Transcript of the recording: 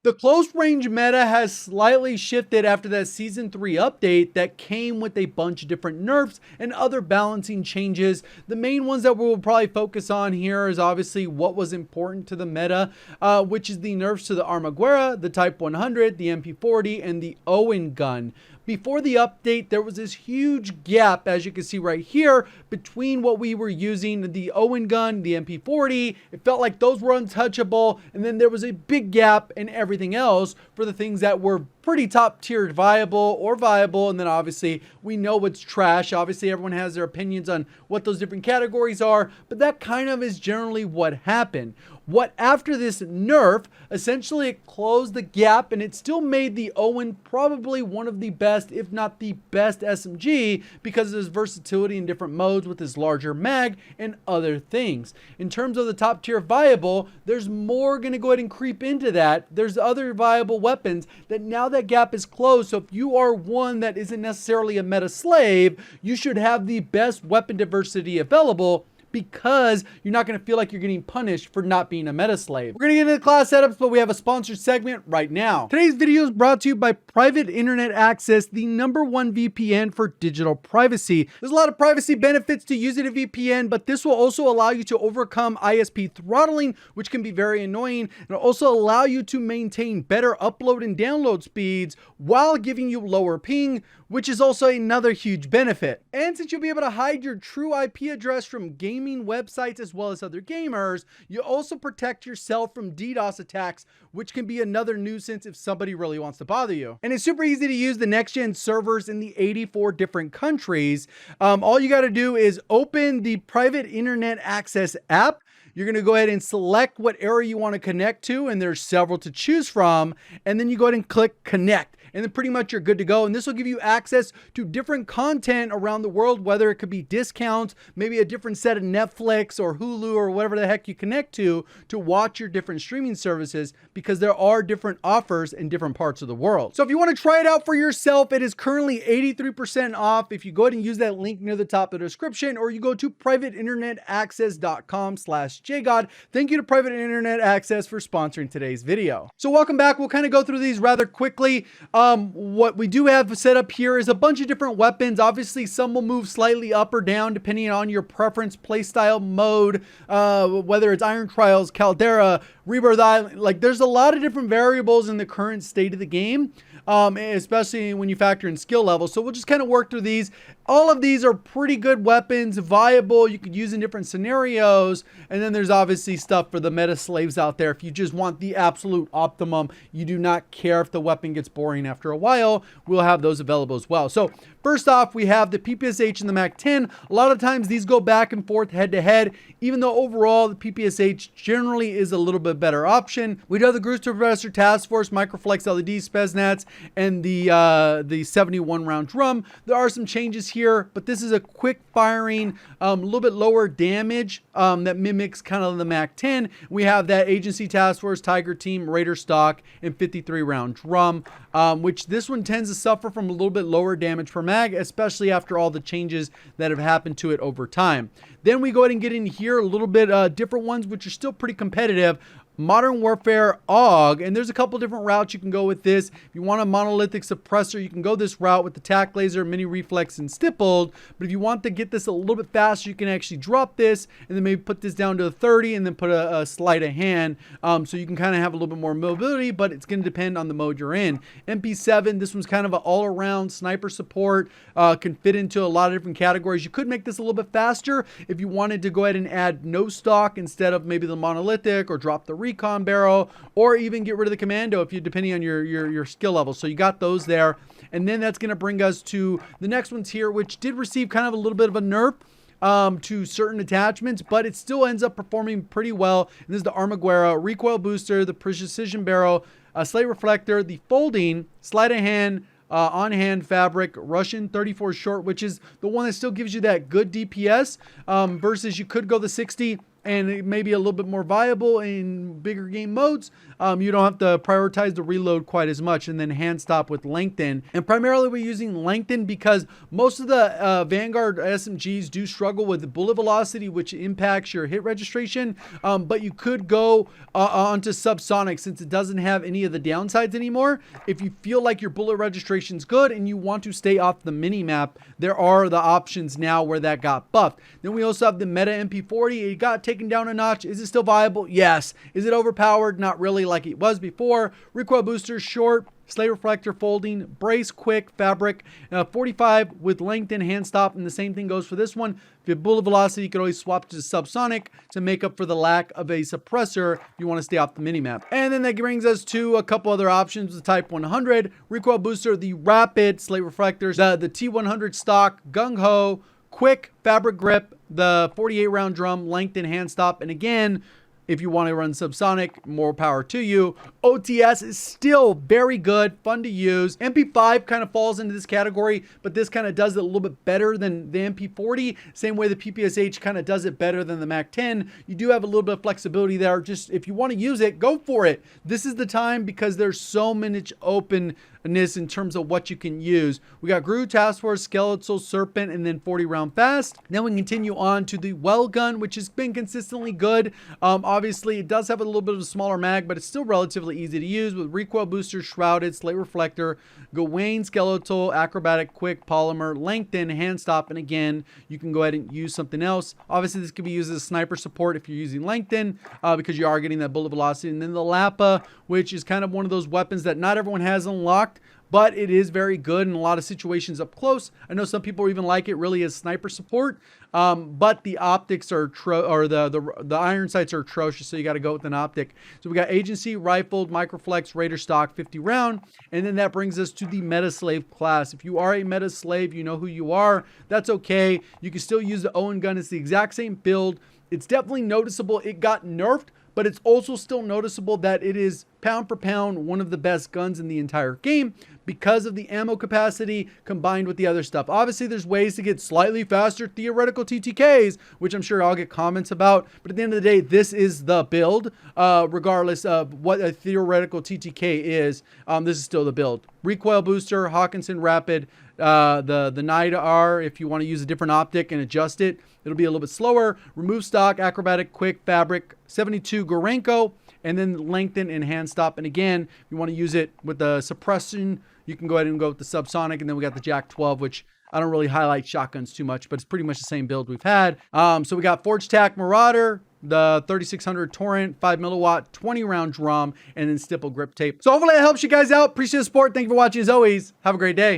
The close range meta has slightly shifted after that Season 3 update that came with a bunch of different nerfs and other balancing changes. The main ones that we'll probably focus on here is obviously what was important to the meta, which is the nerfs to the Armaguerra, the Type 100, the MP40, and the Owen gun. Before the update, there was this huge gap, as you can see right here, between what we were using, the Owen gun, the MP40. It felt like those were untouchable, and then there was a big gap in everything else for the things that were pretty top tier viable, and then obviously we know what's trash. Obviously everyone has their opinions on what those different categories are, but that kind of is generally what happened. What after this nerf, essentially it closed the gap, and it still made the Owen probably one of the best, if not the best SMG, because of his versatility in different modes with his larger mag and other things. In terms of the top tier viable, there's more going to go ahead and creep into that. There's other viable weapons that now that gap is closed, so if you are one that isn't necessarily a meta slave, you should have the best weapon diversity available, because you're not going to feel like you're getting punished for not being a meta slave. We're going to get into the class setups, but we have a sponsored segment right now. Today's video is brought to you by Private Internet Access, the #1 VPN for digital privacy. There's a lot of privacy benefits to using a VPN, but this will also allow you to overcome ISP throttling, which can be very annoying, and it'll also allow you to maintain better upload and download speeds while giving you lower ping, which is also another huge benefit. And since you'll be able to hide your true IP address from gaming websites as well as other gamers, you also protect yourself from DDoS attacks, which can be another nuisance if somebody really wants to bother you. And it's super easy to use the next gen servers in the 84 different countries. All you got to do is open the Private Internet Access app. You're going to go ahead and select what area you want to connect to, and there's several to choose from, and then you go ahead and click connect. And then pretty much you're good to go. And this will give you access to different content around the world, whether it could be discounts, maybe a different set of Netflix or Hulu or whatever the heck you connect to watch your different streaming services, because there are different offers in different parts of the world. So if you want to try it out for yourself, it is currently 83% off if you go ahead and use that link near the top of the description, or you go to privateinternetaccess.com/JGOD. Thank you to Private Internet Access for sponsoring today's video. So welcome back. We'll kind of go through these rather quickly. What we do have set up here is a bunch of different weapons. Obviously, some will move slightly up or down depending on your preference, playstyle, mode, whether it's Iron Trials, Caldera, Rebirth Island. Like, there's a lot of different variables in the current state of the game, especially when you factor in skill levels. So we'll just kind of work through these. All of these are pretty good weapons, viable. You could use in different scenarios. And then there's obviously stuff for the meta slaves out there. If you just want the absolute optimum, you do not care if the weapon gets boring after a while, we'll have those available as well. So first off, we have the PPSH and the MAC-10. A lot of times these go back and forth head to head, even though overall the PPSH generally is a little bit better option. We do have the Groove Suppressor Task Force, Microflex LED, Speznats, and the 71 round drum. There are some changes here, but this is a quick firing, a little bit lower damage that mimics kind of the MAC-10. We have that Agency Task Force, Tiger Team, Raider Stock, and 53 round drum, which this one tends to suffer from a little bit lower damage per mag, especially after all the changes that have happened to it over time. Then we go ahead and get in here a little bit different ones, which are still pretty competitive. Modern Warfare AUG, and there's a couple different routes you can go with this. If you want a monolithic suppressor, you can go this route with the tac laser, mini reflex, and stippled. But if you want to get this a little bit faster, you can actually drop this and then maybe put this down to a 30 and then put a sleight of hand, so you can kind of have a little bit more mobility, but it's going to depend on the mode you're in. MP7, this one's kind of an all-around sniper support, can fit into a lot of different categories. You could make this a little bit faster if you wanted to go ahead and add no stock instead of maybe the monolithic, or drop the recon barrel, or even get rid of the commando if you, depending on your skill level. So you got those there. And then that's going to bring us to the next ones here, which did receive kind of a little bit of a nerf to certain attachments, but it still ends up performing pretty well. And this is the Armaguerra recoil booster, the precision barrel, slate reflector, the folding sleight of hand, on-hand fabric, Russian 34 short, which is the one that still gives you that good DPS, versus you could go the 60 and it may be a little bit more viable in bigger game modes. You don't have to prioritize the reload quite as much, and then hand stop with lengthen. And primarily we're using lengthen because most of the Vanguard SMGs do struggle with bullet velocity, which impacts your hit registration. But you could go onto subsonic since it doesn't have any of the downsides anymore. If you feel like your bullet registration is good and you want to stay off the mini map, there are the options now where that got buffed. Then we also have the meta MP40. It got taken down a notch. Is it still viable? Yes. Is it overpowered? Not really, like it was before. Recoil booster short, slate reflector folding, brace quick, fabric, 45 with lengthen, hand stop, and the same thing goes for this one. If you have bullet velocity, you can always swap to subsonic to make up for the lack of a suppressor if you want to stay off the minimap. And then that brings us to a couple other options. The Type 100, recoil booster, the rapid, slate reflectors, the T100 stock, gung ho, quick, fabric grip, the 48 round drum, lengthen, hand stop, and again, if you want to run subsonic, more power to you. OTS is still very good, fun to use. MP5 kind of falls into this category, but this kind of does it a little bit better than the MP40. Same way the PPSH kind of does it better than the MAC-10. You do have a little bit of flexibility there. Just if you want to use it, go for it. This is the time because there's so much openness in terms of what you can use. We got Gru, Task Force, Skeletal, Serpent, and then 40 round fast. Then we continue on to the Welgun, which has been consistently good. Obviously, it does have a little bit of a smaller mag, but it's still relatively easy to use with recoil booster, shrouded, slate reflector, Gawain, skeletal, acrobatic, quick, polymer, lengthen, hand stop, and again, you can go ahead and use something else. Obviously, this could be used as a sniper support if you're using lengthen, because you are getting that bullet velocity. And then the Lapa, which is kind of one of those weapons that not everyone has unlocked, but it is very good in a lot of situations up close. I know some people even like it really as sniper support, but the optics are the iron sights are atrocious, so you got to go with an optic. So we got agency, rifled, microflex, raider stock, 50 round, and then that brings us to the meta slave class. If you are a meta slave, you know who you are. That's okay. You can still use the Owen gun. It's the exact same build. It's definitely noticeable it got nerfed, but it's also still noticeable that it is pound for pound one of the best guns in the entire game because of the ammo capacity combined with the other stuff. Obviously, there's ways to get slightly faster theoretical TTKs, which I'm sure I'll get comments about, but at the end of the day, this is the build. Regardless of what a theoretical TTK is, this is still the build. Recoil booster, Hawkinson rapid, the NIDA-R, if you want to use a different optic and adjust it, it'll be a little bit slower. Remove stock, acrobatic, quick, fabric, 72 Gorenko, and then lengthen and hand stop. And again, if you want to use it with the suppression, you can go ahead and go with the subsonic. And then we got the Jack 12, which I don't really highlight shotguns too much, but it's pretty much the same build we've had. So we got Forge Tack Marauder, the 3600 Torrent, 5 milliwatt, 20 round drum, and then stipple grip tape. So hopefully that helps you guys out. Appreciate the support. Thank you for watching as always. Have a great day.